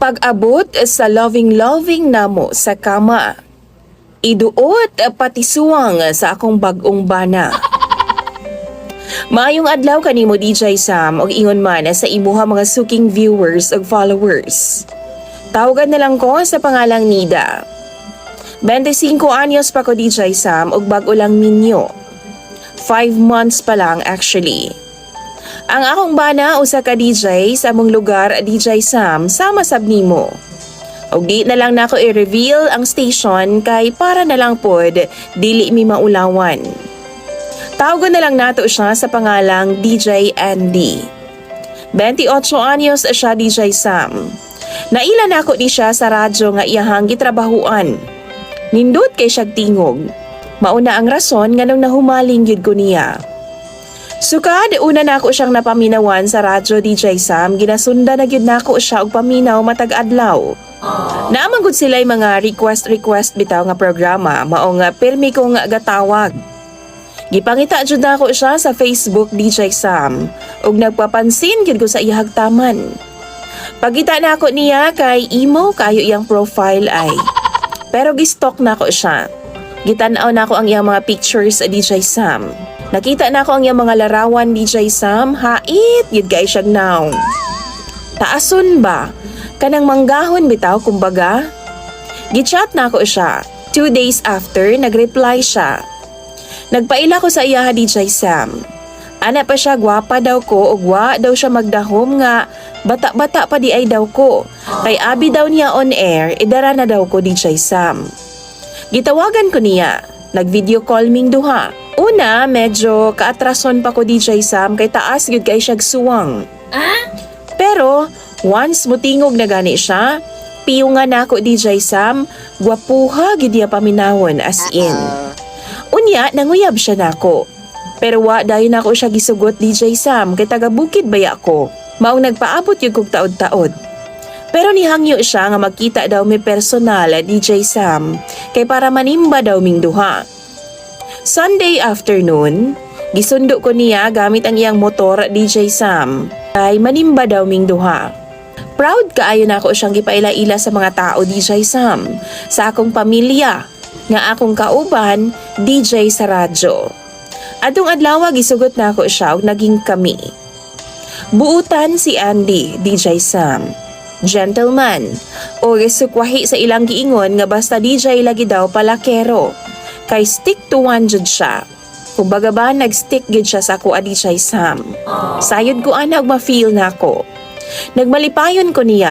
Pag-abot sa loving-loving namo sa kama, iduot pati suwang sa akong bag-ong bana. Maayong adlaw kanimo DJ Sam og ingon man sa imuha mga suking viewers ug followers. Tawagan na lang ko sa pangalang Nida. 25 anyos pa ko DJ Sam ug bag-o lang minyo. 5 months pa lang actually. Ang akong bana usa ka DJ sa among lugar DJ Sam sama sab nimo. Og di na lang nako i-reveal ang station kay para na lang pod dili mi maulawan. Tawagan na lang nato siya sa pangalang DJ Andy. 28 anyos siya DJ Sam. Naila na ako di siya sa radyo nga iyahang gitrabahuan. Nindot kay siyag tingog. Mauna ang rason nga nung nahumaling yun ko niya. Sukad, una na ako siyang napaminawan sa radyo DJ Sam, ginasunda na yun na ako siya og paminaw matag adlaw. Naamang gud sila'y mga request bitaw nga programa, mao nga pirmi ko nga gatawag. Gipangita jud na ako siya sa Facebook DJ Sam, ug nagpapansin gyud ko sa iyahag taman. Pagita na ako niya kay imo kayo iyang profile ay. Pero gistalk na ako siya. Gitanaw na ako ang iyang mga pictures DJ Sam. Nakita na ako ang iyang mga larawan DJ Sam, hait yun kay siyag now. Taason ba? Kanang manggahon bitaw kumbaga? Gichat na ako siya. 2 days after, nagreply siya. Nagpaila ko sa iya DJ Sam. Ana pa siya, gwapa daw ko o gwa daw siya magdahom nga bata-bata pa di ay daw ko. Kay abi daw niya on air, idara na daw ko DJ Sam. Gitawagan ko niya. Nag-video call ming duha. Una, medyo kaatrason pa ko DJ Sam kay taas yun kay siyag suwang. Pero, once mutingog na gani siya, piyungan na ako DJ Sam, gwapuha gidya paminawon as in. Unya, nanguyab siya nako. Pero wa dayon ako siya gisugot DJ Sam kay taga-bukid baya ko. Maong nagpaabot yung kong taod-taod. Pero nihangyo siya nga magkita daw may personal DJ Sam kay para manimba daw ming duha. Sunday afternoon, gisundo ko niya gamit ang iyang motor DJ Sam kay manimba daw ming duha. Proud kaayo na ako siyang gipaila-ila sa mga tao DJ Sam, sa akong pamilya, nga akong kauban DJ sa radyo. Adtong adlaw gisugot na ako siya ug naging kami. Buutan si Andy DJ Sam. Gentleman, o sukwahi sa ilang giingon nga basta DJ lagi daw palakero. Kay stick to one jud siya. Kumbaga ba nag-stick gid siya sa ako DJ Sam. Sayod ko ana og ma-feel na ako. Nagmalipayon ko niya